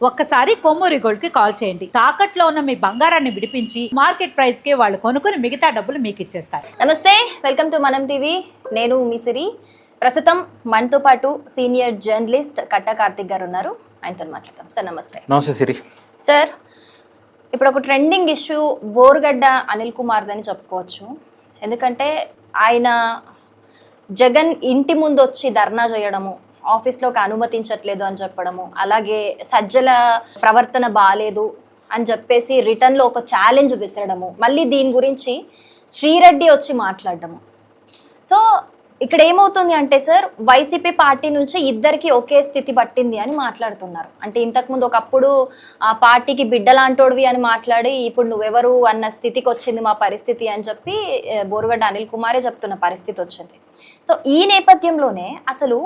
ఒక్కసారి కొమ్మూరి గోల్డ్ కి కాల్ చేయండి. తాకట్లో ఉన్న మీ బంగారాన్ని విడిపించి మార్కెట్ ప్రైస్ కి వాళ్ళు కొనుక్కుని మిగతా డబ్బులు మీకు ఇచ్చేస్తారు. నమస్తే, వెల్కమ్ టు మనం టీవీ. నేను మీ సిరి. ప్రస్తుతం మనతో పాటు సీనియర్ జర్నలిస్ట్ కట్ట కార్తిక్ గారు ఉన్నారు. ఆయనతో మాట్లాడతాం. సార్ నమస్తే. నమస్తే సిరి. సార్, ఇప్పుడు ఒక ట్రెండింగ్ ఇష్యూ బోర్గడ్డ అనిల్ కుమార్ అని చెప్పుకోవచ్చు. ఎందుకంటే ఆయన జగన్ ఇంటి ముందు వచ్చి ధర్నా చేయడము, ఆఫీస్లోకి అనుమతించట్లేదు అని చెప్పడము, అలాగే సజ్జల ప్రవర్తన బాగాలేదు అని చెప్పేసి రిటర్న్లో ఒక ఛాలెంజ్ విసరడము, మళ్ళీ దీని గురించి శ్రీరెడ్డి వచ్చి మాట్లాడడము. సో ఇక్కడ ఏమవుతుంది అంటే సార్, వైసీపీ పార్టీ నుంచి ఇద్దరికి ఒకే స్థితి పట్టింది అని మాట్లాడుతున్నారు. అంటే ఇంతకుముందు ఒకప్పుడు ఆ పార్టీకి బిడ్డలాంటోడివి అని మాట్లాడి ఇప్పుడు నువ్వెవరు అన్న స్థితికి వచ్చింది మా పరిస్థితి అని చెప్పి బోరుగడ్డ అనిల్ కుమారే చెప్తున్న పరిస్థితి వచ్చింది. సో ఈ నేపథ్యంలోనే అసలు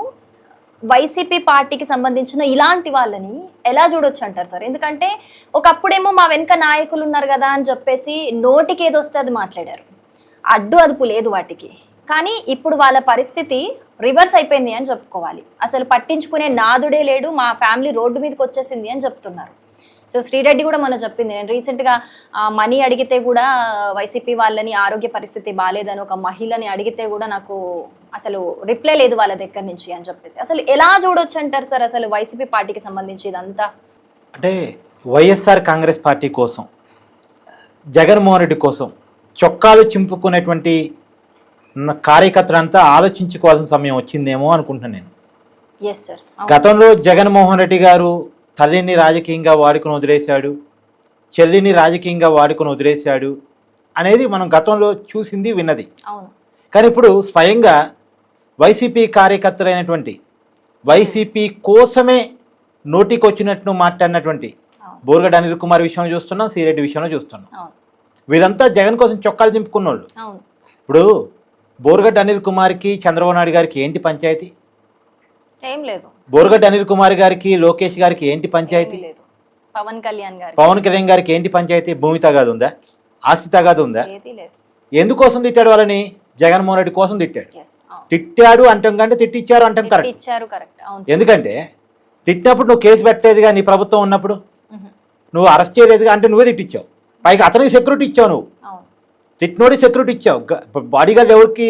వైసీపీ పార్టీకి సంబంధించిన ఇలాంటి వాళ్ళని ఎలా చూడొచ్చు అంటారు సార్? ఎందుకంటే ఒకప్పుడేమో మా వెనక నాయకులు ఉన్నారు కదా అని చెప్పేసి నోటికి ఏదొస్తే అది మాట్లాడారు, అడ్డు అదుపు లేదు వాటికి. కానీ ఇప్పుడు వాళ్ళ పరిస్థితి రివర్స్ అయిపోయింది అని చెప్పుకోవాలి. అసలు పట్టించుకునే నాదుడే లేడు, మా ఫ్యామిలీ రోడ్డు మీదకి వచ్చేసింది అని చెప్తున్నారు. సో శ్రీరెడ్డి కూడా మనం చెప్పింది, నేను రీసెంట్గా మనీ అడిగితే కూడా వైసీపీ వాళ్ళని ఆరోగ్య పరిస్థితి బాగాలేదని ఒక మహిళని అడిగితే కూడా నాకు అసలు రిప్లై లేదు వాళ్ళ దగ్గర నుంచి అని చెప్పేసి. అసలు ఎలా చూడొచ్చు అంటారు సార్ అసలు వైసీపీ పార్టీకి సంబంధించి ఇదంతా? అంటే వైఎస్ఆర్ కాంగ్రెస్ పార్టీ కోసం, జగన్మోహన్ రెడ్డి కోసం చొక్కాలు చింపుకునేటువంటి కార్యకర్తలంతా ఆలోచించుకోవాల్సిన సమయం వచ్చిందేమో అనుకుంటున్నాను నేను. Yes sir. గతంలో జగన్మోహన్ రెడ్డి గారు తల్లిని రాజకీయంగా వాడుకొని వదిలేశాడు, చెల్లిని రాజకీయంగా వాడుకొని వదిలేశాడు అనేది మనం గతంలో చూసింది విన్నది. కానీ ఇప్పుడు స్వయంగా వైసీపీ కార్యకర్తలైనటువంటి, వైసీపీ కోసమే నోటికి వచ్చినట్టు మాట్లాడినటువంటి బోరుగడ్డ అనిల్ కుమార్ విషయంలో చూస్తున్నాం, శ్రీరెడ్డి విషయంలో చూస్తున్నాం. వీరంతా జగన్ కోసం చొక్కాలు దింపుకున్నోళ్ళు. ఇప్పుడు బోరుగడ్డ అనిల్ కుమార్కి చంద్రబాబు నాయుడు గారికి ఏంటి పంచాయతీ? ఏం లేదు. బోరుగడ్డ అనిల్ కుమార్ గారికి లోకేష్ గారికి ఏంటి పంచాయతీ? పవన్ కళ్యాణ్ గారికి ఏంటి పంచాయతీ? భూమి తగాదు ఉందా? ఆస్తి తగాదు ఉందా? ఎందుకోసం తిట్టాడు వాళ్ళని? జగన్మోహన్ రెడ్డి కోసం తిట్టాడు. తిట్టాడు అంటాం కంటే తిట్టిచ్చారు అంటాం కరెక్ట్. ఎందుకంటే తిట్టినప్పుడు నువ్వు కేసు పెట్టేదిగా, నీ ప్రభుత్వం ఉన్నప్పుడు నువ్వు అరెస్ట్ చేయలేదుగా, అంటే నువ్వే తిట్టించావు. పైగా అతనికి సెక్యూరిటీ ఇచ్చావు, నువ్వు తిట్టినోడి సెక్యూరిటీ ఇచ్చావు. బాడీగార్డ్ ఎవరికి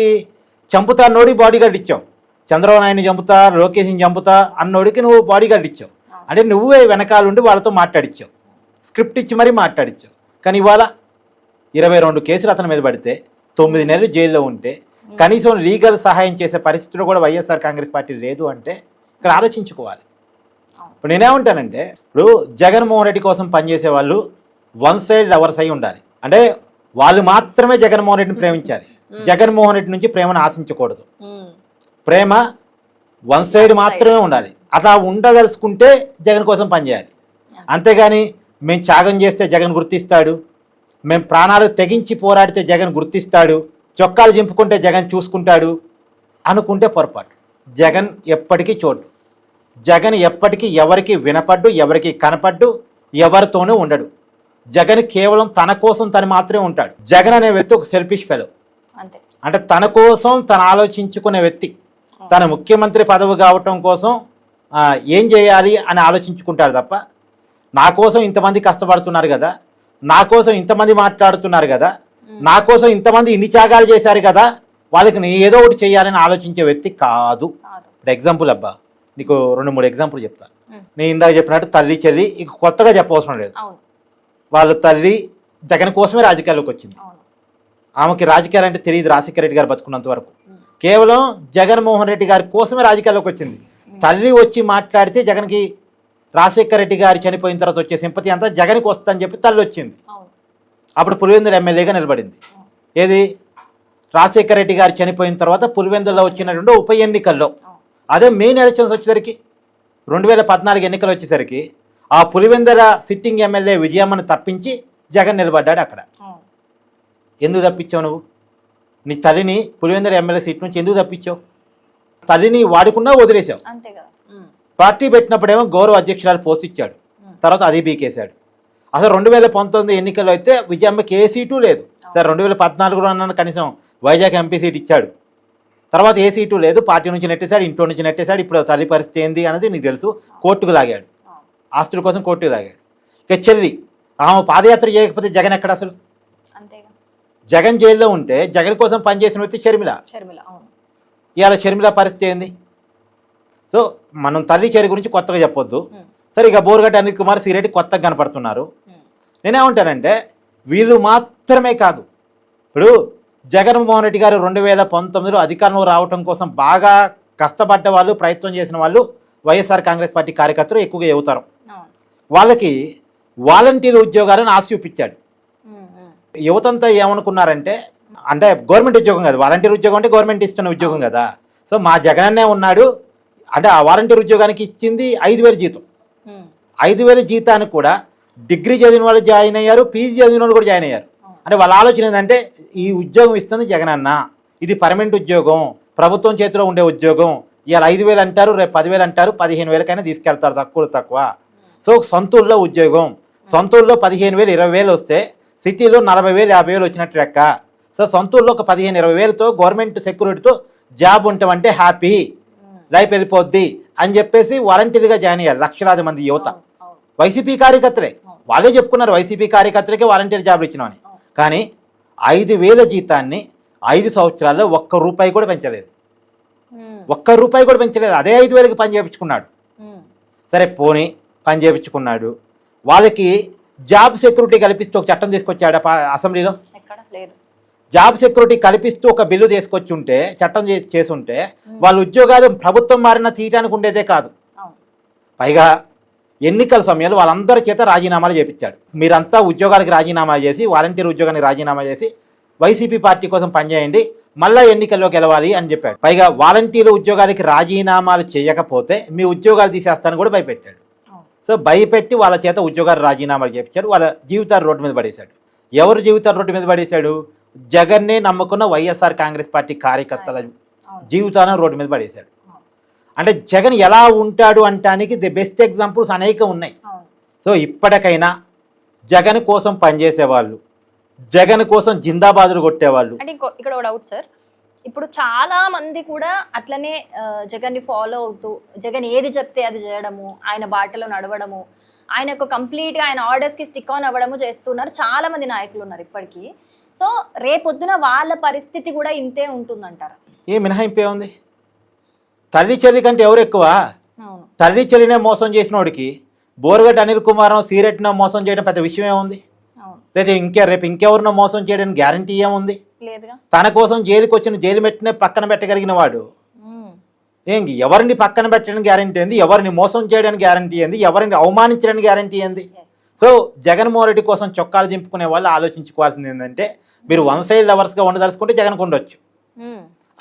చంపుతా అన్నోడి బాడీగార్డ్ ఇచ్చావు. చంద్రబాబు నాయుడిని చంపుతా, లోకేష్ని చంపుతా అన్నోడికి నువ్వు బాడీగార్డ్ ఇచ్చావు. అంటే నువ్వే వెనకాలండి వాళ్ళతో మాట్లాడిచ్చావు, స్క్రిప్ట్ ఇచ్చి మరీ మాట్లాడిచ్చావు. కానీ ఇవాళ 22 కేసులు అతని మీద పడితే 9 నెలలు జైల్లో ఉంటే కనీసం లీగల్ సహాయం చేసే పరిస్థితిలో కూడా వైఎస్ఆర్ కాంగ్రెస్ పార్టీ లేదు అంటే ఇక్కడ ఆలోచించుకోవాలి. ఇప్పుడు నేనేమంటానంటే, ఇప్పుడు జగన్మోహన్ రెడ్డి కోసం పనిచేసే వాళ్ళు వన్ సైడ్ లవర్స్ అయి ఉండాలి. అంటే వాళ్ళు మాత్రమే జగన్మోహన్ రెడ్డిని ప్రేమించాలి, జగన్మోహన్ రెడ్డి నుంచి ప్రేమను ఆశించకూడదు. ప్రేమ వన్ సైడ్ మాత్రమే ఉండాలి. అట్లా ఉండదలుచుకుంటే జగన్ కోసం పనిచేయాలి. అంతేగాని మేము త్యాగం చేస్తే జగన్ గుర్తిస్తాడు, మేము ప్రాణాలు తెగించి పోరాడితే జగన్ గుర్తిస్తాడు, చొక్కాలు చింపుకుంటే జగన్ చూసుకుంటాడు అనుకుంటే పొరపాటు. జగన్ ఎప్పటికీ చోటు. జగన్ ఎప్పటికీ ఎవరికి వినపడ్డు, ఎవరికి కనపడ్డు, ఎవరితోనూ ఉండడు. జగన్ కేవలం తన కోసం తను మాత్రమే ఉంటాడు. జగన్ అనే వ్యక్తి ఒక సెల్ఫిష్ ఫెలో. అంటే తన కోసం తను ఆలోచించుకునే వ్యక్తి. తన ముఖ్యమంత్రి పదవి కావటం కోసం ఏం చేయాలి అని ఆలోచించుకుంటాడు తప్ప, నా కోసం ఇంతమంది కష్టపడుతున్నారు కదా, నా కోసం ఇంతమంది మాట్లాడుతున్నారు కదా, నా కోసం ఇంతమంది ఇన్ని త్యాగాలు చేశారు కదా, వాళ్ళకి నేను ఏదో ఒకటి చేయాలని ఆలోచించే వ్యక్తి కాదు. ఇప్పుడు ఎగ్జాంపుల్ అబ్బా, నీకు 2-3 ఎగ్జాంపుల్ చెప్తా. నేను ఇందాక చెప్పినట్టు తల్లి చెల్లి ఇక కొత్తగా చెప్పవసరం లేదు. వాళ్ళ తల్లి జగన్ కోసమే రాజకీయాల్లోకి వచ్చింది. ఆమెకి రాజకీయాలు అంటే తెలియదు రాజశేఖర రెడ్డి గారు బతుకున్నంత వరకు. కేవలం జగన్మోహన్ రెడ్డి గారి కోసమే రాజకీయాల్లోకి వచ్చింది. తల్లి వచ్చి మాట్లాడితే జగన్కి రాజశేఖర రెడ్డి గారు చనిపోయిన తర్వాత వచ్చే సింపతి అంతా జగన్కి వస్తుందని చెప్పి తల్లి వచ్చింది. అప్పుడు పులివెందుల ఎమ్మెల్యేగా నిలబడింది. ఏది? రాజశేఖర రెడ్డి గారు చనిపోయిన తర్వాత పులివెందుల్లో వచ్చినటువంటి ఉప ఎన్నికల్లో, అదే మెయిన్ ఎలక్షన్స్ వచ్చేసరికి 2014 ఎన్నికలు వచ్చేసరికి ఆ పులివెందుల సిట్టింగ్ ఎమ్మెల్యే విజయమ్మను తప్పించి జగన్ నిలబడ్డాడు అక్కడ. ఎందుకు తప్పించావు నువ్వు? నీ తల్లిని పులివెందుల ఎమ్మెల్యే సీట్ నుంచి ఎందుకు తప్పించావు? తల్లిని వాడుకున్నా వదిలేసావు. పార్టీ పెట్టినప్పుడేమో గౌరవ అధ్యక్షురాలు పోస్ట్ ఇచ్చాడు, తర్వాత అది బీకేశాడు. అసలు 2019 ఎన్నికల్లో అయితే విజయమ్మకి ఏ సీటు లేదు. సరే 2014లో అన్న కనీసం వైజాగ్ ఎంపీ సీట్ ఇచ్చాడు, తర్వాత ఏ సీటు లేదు, పార్టీ నుంచి నెట్టేశాడు, ఇంట్లో నుంచి నెట్టేశాడు. ఇప్పుడు తల్లి పరిస్థితి ఏంది అనేది నీకు తెలుసు, కోర్టుకు లాగాడు. ఆస్తుల కోసం కోర్టు తాగాడు. ఇక చెల్లి ఆమె పాదయాత్ర చేయకపోతే జగన్ ఎక్కడ అసలు? అంతేగా. జగన్ జైల్లో ఉంటే జగన్ కోసం పనిచేసిన వ్యక్తి షర్మిల. అవును. ఇవాళ షర్మిల పరిస్థితి ఏంది? సో మనం తల్లి చెరి గురించి కొత్తగా చెప్పొద్దు. సరే, ఇక బోరుగడ్డ అనిల్ కుమార్ సిరెడ్డి కొత్తగా కనపడుతున్నారు. నేనేమంటానంటే వీళ్ళు మాత్రమే కాదు, ఇప్పుడు జగన్మోహన్ రెడ్డి గారు 2019లో అధికారంలో రావటం కోసం బాగా కష్టపడ్డ వాళ్ళు, ప్రయత్నం చేసిన వాళ్ళు వైఎస్ఆర్ కాంగ్రెస్ పార్టీ కార్యకర్తలు ఎక్కువగా చెబుతారు. వాళ్ళకి వాలంటీర్ ఉద్యోగాలను ఆశ చూపించాడు. యువతంతా ఏమనుకున్నారంటే, అంటే గవర్నమెంట్ ఉద్యోగం కాదు, వాలంటీర్ ఉద్యోగం అంటే గవర్నమెంట్ ఇస్తున్న ఉద్యోగం కదా. సో మా జగనన్నే ఉన్నాడు అంటే ఆ వాలంటీర్ ఉద్యోగానికి ఇచ్చింది 5,000 జీతం. 5,000 జీతానికి కూడా డిగ్రీ చదివిన వాళ్ళు జాయిన్ అయ్యారు, పీజీ చదివిన వాళ్ళు కూడా జాయిన్ అయ్యారు. అంటే వాళ్ళ ఆలోచన ఏంటంటే ఈ ఉద్యోగం ఇస్తుంది జగనన్న, ఇది పర్మనెంట్ ఉద్యోగం, ప్రభుత్వం చేతిలో ఉండే ఉద్యోగం. ఇవాళ 5,000 అంటారు, రేపు 10,000 అంటారు, 15,000కైనా తీసుకెళ్తారు తక్కువ. సో సొంతూరులో ఉద్యోగం, సొంతూరులో 15,000 20,000 వస్తే సిటీలో 40,000 50,000 వచ్చినట్టు లెక్క. సో సొంతూరులో ఒక 15,000-20,000తో గవర్నమెంట్ సెక్యూరిటీతో జాబ్ ఉంటామంటే హ్యాపీ లైఫ్ వెళ్ళిపోద్ది అని చెప్పేసి వాలంటీర్గా జాయిన్ అయ్యారు లక్షలాది మంది యువత. వైసీపీ కార్యకర్తలే, వాళ్ళే చెప్పుకున్నారు వైసీపీ కార్యకర్తలకే వాలంటీర్ జాబ్లు ఇచ్చినామని. కానీ 5,000 జీతాన్ని 5 సంవత్సరాల్లో ₹1 కూడా పెంచలేదు. ₹1 కూడా పెంచలేదు. అదే 5,000కి పని చేయించుకున్నాడు. సరే పోనీ పని చేయించుకున్నాడు, వాళ్ళకి జాబ్ సెక్యూరిటీ కల్పిస్తూ ఒక చట్టం తీసుకొచ్చాడు అసెంబ్లీలో. జాబ్ సెక్యూరిటీ కల్పిస్తూ ఒక బిల్లు తీసుకొచ్చి ఉంటే, చట్టం చేసి ఉంటే వాళ్ళ ఉద్యోగాలు ప్రభుత్వం మారిన తీయటానికి ఉండేదే కాదు. పైగా ఎన్నికల సమయంలో వాళ్ళందరి చేత రాజీనామాలు చేపించాడు. మీరంతా ఉద్యోగాలకు రాజీనామా చేసి, వాలంటీర్ ఉద్యోగానికి రాజీనామా చేసి వైసీపీ పార్టీ కోసం పనిచేయండి, మళ్ళా ఎన్నికల్లో గెలవాలి అని చెప్పాడు. పైగా వాలంటీర్ ఉద్యోగాలకి రాజీనామాలు చేయకపోతే మీ ఉద్యోగాలు తీసేస్తానని కూడా భయపెట్టాడు. సో భయపెట్టి వాళ్ళ చేత ఉద్యోగాలు రాజీనామాలు చేపించాడు. వాళ్ళ జీవితాలు రోడ్డు మీద పడేశాడు. ఎవరు జీవితాలు రోడ్డు మీద పడేశాడు? జగన్నే నమ్ముకున్న వైఎస్ఆర్ కాంగ్రెస్ పార్టీ కార్యకర్తల జీవితాలను రోడ్డు మీద పడేశాడు. అంటే జగన్ ఎలా ఉంటాడు అంటానికి ది బెస్ట్ ఎగ్జాంపుల్స్ అనేక ఉన్నాయి. సో ఇప్పటికైనా జగన్ కోసం పనిచేసేవాళ్ళు, జగన్ కోసం జిందాబాదులు కొట్టేవాళ్ళు. అంటే ఇక్కడ ఒక డౌట్ సార్, ఇప్పుడు చాలా మంది కూడా అట్లనే జగన్ ని ఫాలో అవుతూ జగన్ ఏది చెప్తే అది చేయడము, ఆయన బాటలో నడవడము, ఆయనకు కంప్లీట్గా ఆయన ఆర్డర్స్కి స్టిక్ ఆన్ అవ్వడము చేస్తున్నారు చాలా మంది నాయకులు ఉన్నారు ఇప్పటికీ. సో రేపొద్దున వాళ్ళ పరిస్థితి కూడా ఇంతే ఉంటుందంటారా? ఏ మినహాయింపే ఉంది? తల్లి చెల్లి కంటే ఎవరు ఎక్కువ? తల్లి చెల్లినే మోసం చేసినోడికి బోరుగడ్డ అనిల్ కుమార్ సిరెట్నో మోసం చేయడం పెద్ద విషయం ఏముంది? లేదా రేపు ఇంకెవరినో మోసం చేయడానికి గ్యారంటీ ఏముంది? తన కోసం జైలుకి వచ్చిన జైలు మెట్టినే పక్కన పెట్టగలిగిన వాడు ఎవరిని పక్కన పెట్టడానికి గ్యారంటీ ఏంది? ఎవరిని మోసం చేయడానికి గ్యారంటీ ఏంది? ఎవరిని అవమానించడానికి గ్యారంటీ ఏంది? సో జగన్మోహన్ రెడ్డి కోసం చొక్కాలు దింపుకునే వాళ్ళు ఆలోచించుకోవాల్సింది ఏంటంటే, మీరు వన్ సైడ్ లవర్స్గా ఉండదలుచుకుంటే జగన్కు ఉండొచ్చు.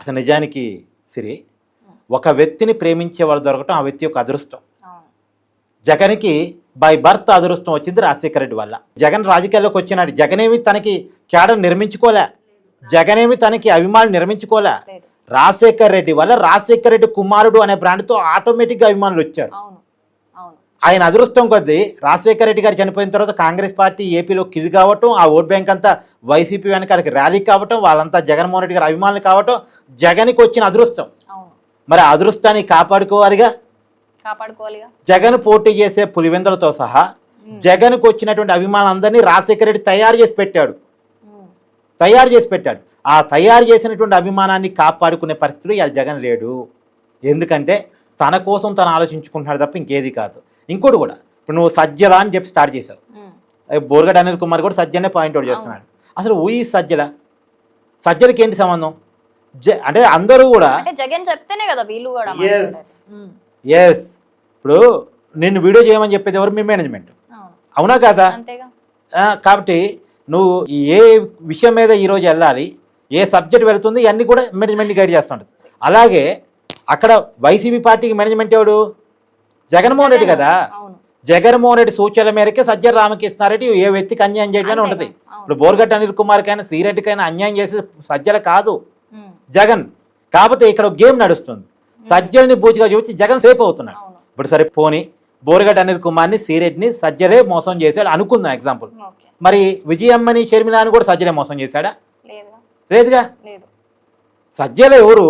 అసలు నిజానికి సిరి, ఒక వ్యక్తిని ప్రేమించే వాళ్ళు దొరకటం ఆ వ్యక్తి యొక్క అదృష్టం. జగన్కి బై బర్త్ అదృష్టం వచ్చింది రాజశేఖర రెడ్డి వల్ల. జగన్ రాజకీయాల్లోకి వచ్చినాడు. జగనేమి తనకి క్యాడర్ నిర్మించుకోలే, జగనేమి తనకి అభిమానులు నిర్మించుకోలే. రాజశేఖర రెడ్డి వల్ల రాజశేఖర రెడ్డి కుమారుడు అనే బ్రాండ్తో ఆటోమేటిక్గా అభిమానులు వచ్చారు. ఆయన అదృష్టం కొద్దీ రాజశేఖర రెడ్డి గారు చనిపోయిన తర్వాత కాంగ్రెస్ పార్టీ ఏపీలో కిల్ కావటం, ఆ ఓట్ బ్యాంక్ అంతా వైసీపీ వెనకాలకి ర్యాలీ కావటం, వాళ్ళంతా జగన్మోహన్ రెడ్డి గారు అభిమానులు కావటం జగన్కి వచ్చిన అదృష్టం. మరి ఆ అదృష్టాన్ని కాపాడుకోవాలిగా. జగన్ పోటీ చేసే పులివెందులతో సహా జగన్కు వచ్చినటువంటి అభిమానులందరినీ రాజశేఖర రెడ్డి తయారు చేసి పెట్టాడు. ఆ తయారు చేసినటువంటి అభిమానాన్ని కాపాడుకునే పరిస్థితులు ఇలా జగన్ లేడు. ఎందుకంటే తన కోసం తను ఆలోచించుకుంటున్నాడు తప్ప ఇంకేది కాదు. ఇంకోటి కూడా, ఇప్పుడు నువ్వు సజ్జల అని చెప్పి స్టార్ట్ చేసావు, బోరుగడ్డ అనిల్ కుమార్ కూడా సజ్జనే పాయింట్అవుట్ చేస్తున్నాడు. అసలు సజ్జలకి ఏంటి సంబంధం? అంటే అందరూ కూడా జగన్ చెప్తేనే కదా వీళ్ళు కూడా. ఎస్, ఇప్పుడు నిన్ను వీడియో చేయమని చెప్పేది ఎవరు? మీ మేనేజ్మెంట్, అవునా కదా? కాబట్టి నువ్వు ఏ విషయం మీద ఈరోజు వెళ్ళాలి, ఏ సబ్జెక్ట్ వెళుతుంది, ఇవన్నీ కూడా మేనేజ్మెంట్ని గైడ్ చేస్తుంటుంది. అలాగే అక్కడ వైసీపీ పార్టీకి మేనేజ్మెంట్ ఎవడు? జగన్మోహన్ రెడ్డి కదా. జగన్మోహన్ రెడ్డి సూచనల మేరకే సజ్జల రామకృష్ణారెడ్డి ఏ వ్యక్తికి అన్యాయం చేయడమే ఉంటుంది. ఇప్పుడు బోరుగడ్డ అనిల్ కుమార్కైనా శ్రీరెడ్డికైనా అన్యాయం చేసే సజ్జల కాదు, జగన్. కాకపోతే ఇక్కడ గేమ్ నడుస్తుంది. సజ్జల్ని బూచిగా చూపించి జగన్ సేఫ్ అవుతున్నాడు. ఇప్పుడు సరే పోనీ బోరుగడ్డ అనిల్ కుమార్ని శ్రీరెడ్డిని సజ్జలే మోసం చేశాడు అనుకుందాం ఎగ్జాంపుల్. మరి విజయమ్మని షర్మిలాని కూడా సజ్జలే మోసం చేశాడా? లేదుగా. సజ్జల ఎవరు?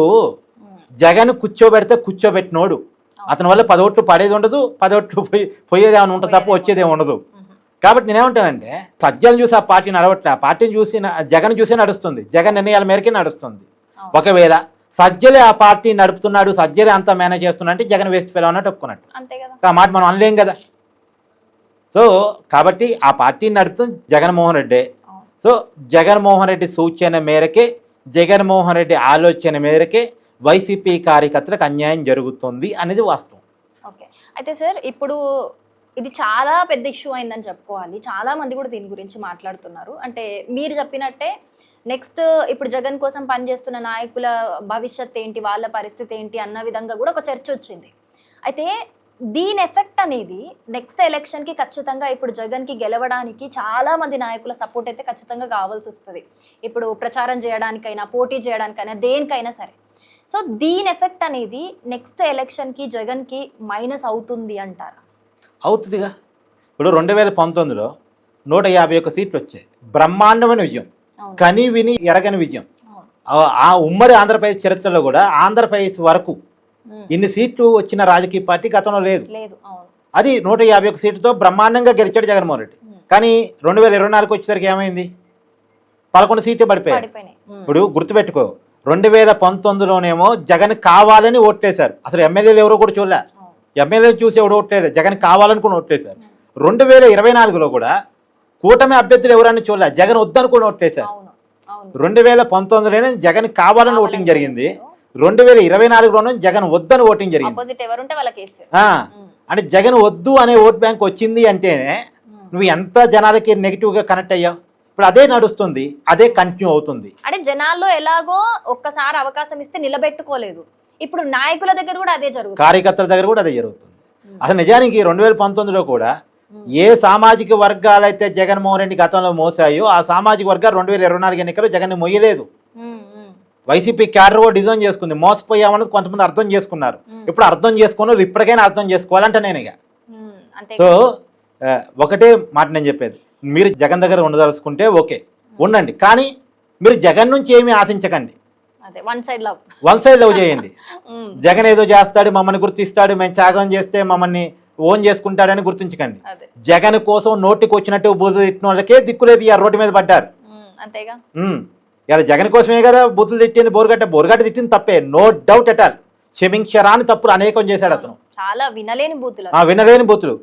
జగన్ కూర్చోబెడితే కూర్చోబెట్టినోడు. అతని వల్ల 10 ఓట్లు పడేది ఉండదు, 10 ఓట్లు పోయేది ఏమైనా ఉంటుంది తప్ప వచ్చేది ఏమి ఉండదు. కాబట్టి నేనేమంటానంటే సజ్జలు చూసి ఆ పార్టీ నడవట్లే, ఆ పార్టీని చూసి జగన్ చూసే నడుస్తుంది, జగన్ నిర్ణయాల మేరకే నడుస్తుంది. ఒకవేళ సజ్జలే ఆ పార్టీ నడుపుతున్నాడు, సజ్జలే అంతా మేనేజ్ చేస్తున్నా అంటే జగన్ వేస్ట్ ఫెలో అన్నట్టు ఒప్పుకున్నట్టు. ఆ మాట మనం అనలేం కదా. సో కాబట్టి ఆ పార్టీని నడుపుతుంది జగన్మోహన్ రెడ్డి. సో జగన్మోహన్ రెడ్డి సూచన మేరకే, జగన్మోహన్ రెడ్డి ఆలోచన మేరకే వైసీపీ కార్యకర్తలకు అన్యాయం జరుగుతుంది అనేది వాస్తవం. ఓకే, అయితే సార్ ఇప్పుడు ఇది చాలా పెద్ద ఇష్యూ అయిందని చెప్పుకోవాలి. చాలా మంది కూడా దీని గురించి మాట్లాడుతున్నారు. అంటే మీరు చెప్పినట్టే నెక్స్ట్ ఇప్పుడు జగన్ కోసం పనిచేస్తున్న నాయకుల భవిష్యత్ ఏంటి, వాళ్ళ పరిస్థితి ఏంటి అన్న విధంగా కూడా ఒక చర్చ వచ్చింది. అయితే దీని ఎఫెక్ట్ అనేది నెక్స్ట్ ఎలక్షన్కి ఖచ్చితంగా ఇప్పుడు జగన్కి గెలవడానికి చాలా మంది నాయకుల సపోర్ట్ అయితే ఖచ్చితంగా కావాల్సి వస్తుంది. ఇప్పుడు ప్రచారం చేయడానికైనా, పోటీ చేయడానికైనా, దేనికైనా సరే. సో దీని ఎఫెక్ట్ అనేది నెక్స్ట్ ఎలక్షన్కి జగన్కి మైనస్ అవుతుంది అంటారా? అవుతుందిగా. ఇప్పుడు 2019లో 151 సీట్లు వచ్చాయి, బ్రహ్మాండమైన విజయం, కని విని ఎరగని విజయం. ఆ ఉమ్మడి ఆంధ్రప్రదేశ్ చరిత్రలో కూడా ఆంధ్రప్రదేశ్ వరకు ఇన్ని సీట్లు వచ్చిన రాజకీయ పార్టీ గతంలో లేదు. అది 151 సీట్లతో బ్రహ్మాండంగా గెలిచాడు జగన్మోహన్ రెడ్డి. కానీ 2024 వచ్చేసరికి ఏమైంది? 11 సీట్లు పడిపోయాయి. ఇప్పుడు గుర్తుపెట్టుకో, 2019లోనేమో జగన్ కావాలని ఓట్లేశారు, అసలు ఎమ్మెల్యేలు ఎవరో కూడా చూడలే, ఎమ్మెల్యేలు చూసి ఎవరు ఓట్లేదు, జగన్ కావాలనుకుని ఓట్లేశారు. 2024లో కూడా కూటమి అభ్యర్థులు ఎవరని చూడలే, జగన్ వద్దనుకుని ఓట్లేశారు. 2019లోనే జగన్ కావాలని ఓటింగ్ జరిగింది, 2024లోనే జగన్ వద్దని ఓటింగ్ జరిగింది. అంటే జగన్ వద్దు అనే ఓట్ బ్యాంక్ వచ్చింది అంటేనే నువ్వు ఎంత జనాలకి నెగిటివ్ గా కనెక్ట్ అయ్యావు. ఇప్పుడు అదే నడుస్తుంది, అదే కంటిన్యూ అవుతుంది. అంటే జనాల్లో ఎలాగో ఒక్కసారి అవకాశం ఇస్తే నిలబెట్టుకోలేదు, ఇప్పుడు నాయకుల దగ్గర కూడా అదే జరుగుతుంది, కార్యకర్తల దగ్గర కూడా అదే జరుగుతుంది. అసలు నిజానికి 2019లో కూడా ఏ సామాజిక వర్గాలైతే జగన్మోహన్ రెడ్డి గతంలో మోసాయో ఆ సామాజిక వర్గాలు 2024 ఎన్నికల్లో జగన్ మొయ్యలేదు. వైసీపీ క్యాడర్ కూడా డిజైన్ చేసుకుంది, మోసపోయామన్నది కొంతమంది అర్థం చేసుకున్నారు. ఇప్పుడు అర్థం చేసుకున్నారు, ఇప్పటికైనా అర్థం చేసుకోవాలంటే నేను ఇక. సో ఒకటే మాట నేను చెప్పేది, మీరు జగన్ దగ్గర ఉండదలుచుకుంటే ఓకే ఉండండి, కానీ మీరు జగన్ నుంచి ఏమీ ఆశించకండి. వన్ సైడ్ లవ్ చేయండి. జగన్ ఏదో చేస్తాడు, మమ్మల్ని గుర్తిస్తాడు, మేము త్యాగం చేస్తే మమ్మల్ని ఓన్ చేసుకుంటాడని గుర్తించకండి. జగన్ కోసం నోటికి వచ్చినట్టు బూతులు తిట్టిన వాళ్ళకే దిక్కులేదు, ఈ రోడ్డు మీద పడ్డారు. ఇలా జగన్ కోసమే కదా బూతులు తిట్టింది. బోరుగడ్డ తిట్టింది తప్పే, నో డౌట్ ఎట్ ఆల్, క్షమించరాని తప్పులు అనేకం చేశాడు అతను. చాలా వినలేని బూతులు.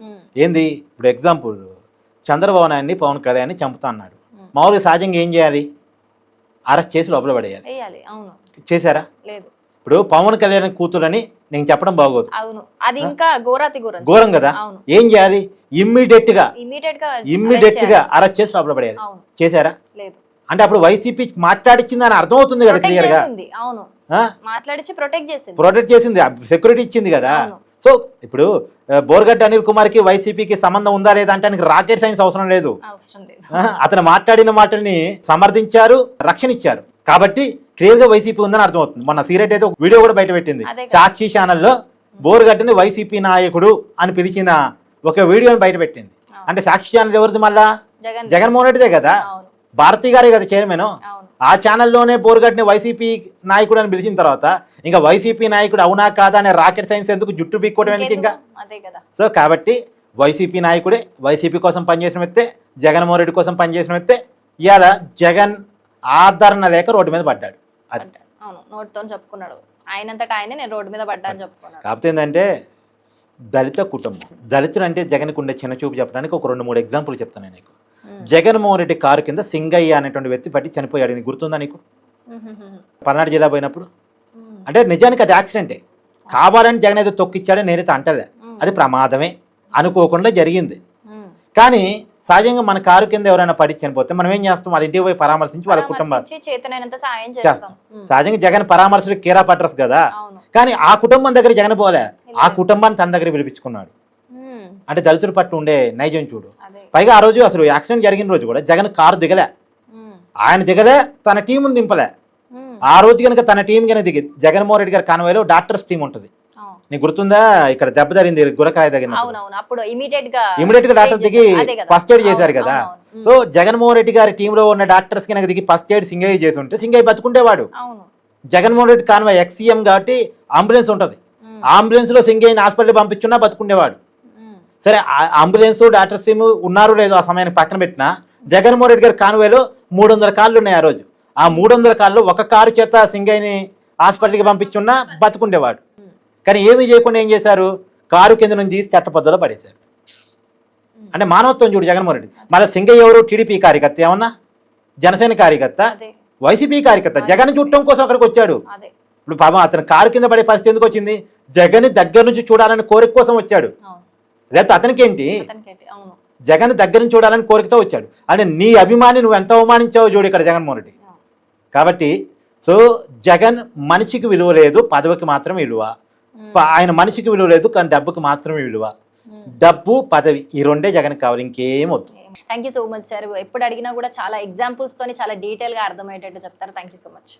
ఏంది ఇప్పుడు ఎగ్జాంపుల్, చంద్రబాబు నాయుడిని పవన్ కళ్యాణ్ చంపుతా అన్నాడు. మామూలుగా సహజంగా ఏం చేయాలి? అరెస్ట్ చేసి లోపల పడేయాలి. చేశారా? లేదు. ఇప్పుడు పవన్ కళ్యాణ్ కూతురని నేను చెప్పడం బాగోదు, అది ఇంకా ఘోరం కదా. ఏం చేయాలి? ఇమ్మీడియట్ గా అరెస్ట్ చేసి లోపల పడేయాలి. చేశారా? లేదు. అంటే అప్పుడు వైసీపీ మాట్లాడిచ్చింది అని అర్థం అవుతుంది కదా క్లియర్ గా. ప్రొటెక్ట్ చేసింది, సెక్యూరిటీ ఇచ్చింది కదా. సో ఇప్పుడు బోర్గడ్డ అనిల్ కుమార్ కి వైసీపీకి సంబంధం ఉందా లేదా అంటే ఆయనకి రాకెట్ సైన్స్ అవసరం లేదు. అతను మాట్లాడిన మాటల్ని సమర్థించారు, రక్షణ ఇచ్చారు, కాబట్టి క్లియర్ గా వైసీపీ ఉందని అర్థమవుతుంది. మొన్న సీరియట్ అయితే ఒక వీడియో కూడా బయట పెట్టింది, సాక్షి ఛానల్లో బోర్గడ్డని వైసీపీ నాయకుడు అని పిలిచిన ఒక వీడియోని బయట పెట్టింది. అంటే సాక్షి ఛానల్ ఎవరిది? మళ్ళా జగన్మోహన్ రెడ్డిదే కదా, భారతీ గారే కదా చైర్మన్. ఆ ఛానల్లోనే బోర్గడ్ని వైసీపీ నాయకుడు అని పిలిచిన తర్వాత ఇంకా వైసీపీ నాయకుడు అవునా కాదా అనే రాకెట్ సైన్స్ ఎందుకు, జుట్టు పీక్కోవడం ఎందుకు ఇంకా? సో కాబట్టి వైసీపీ నాయకుడే, వైసీపీ కోసం పనిచేసిన వ్యక్తే, జగన్మోహన్ రెడ్డి కోసం పనిచేసిన వ్యక్తే ఇవాళ జగన్ ఆదరణ లేక రోడ్డు మీద పడ్డాడు. అది చెప్పుకున్నాడు ఆయనంతటా ఆయనే, నేను రోడ్డు మీద పడ్డాను చెప్పుకున్నాడు. కాకపోతే ఏంటంటే దళిత కుటుంబం, దళితులు అంటే జగన్కి ఉండే చిన్న చూపు చెప్పడానికి ఒక 2-3 ఎగ్జాంపుల్ చెప్తాను నీకు. జగన్మోహన్ రెడ్డి కారు కింద సింగయ్య అనేటువంటి వ్యక్తి పట్టి చనిపోయాడు, నీకు గుర్తుందా నీకు? పల్నాడు జిల్లా పోయినప్పుడు. అంటే నిజానికి అది యాక్సిడెంటే, కావాలని జగన్ ఏదో తొక్కిచ్చాడని నేనైతే అంటలే, అది ప్రమాదమే, అనుకోకుండా జరిగింది. కానీ సహజంగా మన కారు కింద ఎవరైనా పడి చనిపోతే మనం ఏం చేస్తాం? వాళ్ళ ఇంటికి పోయి పరామర్శించి వాళ్ళ కుటుంబం చేస్తాం. సహజంగా జగన్ పరామర్శలు కేరా పట్రస్ కదా, కానీ ఆ కుటుంబం దగ్గర జగన్ పోలే, ఆ కుటుంబాన్ని తన దగ్గర పిలిపించుకున్నాడు. అంటే దళితుల పట్ల ఉండే నైజం చూడు. పైగా ఆ రోజు అసలు యాక్సిడెంట్ జరిగిన రోజు కూడా జగన్ కారు దిగలే, ఆయన దిగలే, తన టీముని దింపలే. ఆ రోజు కనుక తన టీం కనుక దిగి జగన్మోహన్ రెడ్డి గారి కాన్వాయ్లో డాక్టర్స్ టీం ఉంటుంది, నీకు గుర్తుందా? ఇక్కడ దెబ్బ జరిగింది గురకాయ దగ్గర, ఇమీడియట్ గా డాక్టర్ దిగి ఫస్ట్ ఎయిడ్ చేశారు కదా. సో జగన్మోహన్ రెడ్డి గారి టీంలో ఉన్న డాక్టర్స్ కనుక దిగి ఫస్ట్ ఎయిడ్ సింగయ్య చేసి ఉంటే సింగయ్య బతుకుంటేవాడు. జగన్మోహన్ రెడ్డి కాన్వాయ్ ఎక్సీఎం కాబట్టి అంబులెన్స్ ఉంటది, అంబులెన్స్ లో సింగయ్యని హాస్పిటల్ పంపించున్నా బతుకుండేవాడు. సరే అంబులెన్స్ డాక్టర్స్ టీమ్ ఉన్నారు లేదో ఆ సమయానికి పక్కన పెట్టినా జగన్మోహన్ రెడ్డి గారి కాన్వేలో 300 కార్లు ఉన్నాయి ఆ రోజు. ఆ 300 కార్లు ఒక కారు చేత సింగయ్యని హాస్పిటల్కి పంపించున్నా బతుకుండేవాడు. కానీ ఏమీ చేయకుండా ఏం చేశారు, కారు కింద నుంచి చట్టపద్ధతిలో పడేశారు. అంటే మానవత్వం చూడు జగన్మోహన్ రెడ్డి. మళ్ళీ సింగయ్య ఎవరు, టీడీపీ కార్యకర్త ఏమన్నా, జనసేన కార్యకర్త, వైసీపీ కార్యకర్త, జగన్ చూడటం కోసం అక్కడికి వచ్చాడు. ఇప్పుడు పాపం అతను కారు కింద పడే పరిస్థితి ఎందుకు వచ్చింది, జగన్ దగ్గర నుంచి చూడాలని కోరిక కోసం వచ్చాడు. లేకపోతే అతనికి ఏంటి, జగన్ దగ్గర నుంచి చూడాలని కోరికతో వచ్చాడు. అంటే నీ అభిమాని నువ్వు ఎంత అవమానించావో చూడు ఇక్కడ జగన్మోహన్ రెడ్డి. కాబట్టి సో జగన్ మనిషికి విలువ లేదు, పదవికి మాత్రం విలువ. ఆయన మనిషికి విలువ లేదు కానీ డబ్బుకి మాత్రమే విలువ. డబ్బు పదవి ఈ రెండే జగన్ కావాలి, ఇంకేం వద్దు. Thank you so much sir. ఎప్పుడు అడిగినా కూడా చాలా ఎగ్జాంపుల్స్ తోని చాలా డీటెయిల్ గా అర్థమయ్యేటట్టు చెప్తారు. Thank you so much.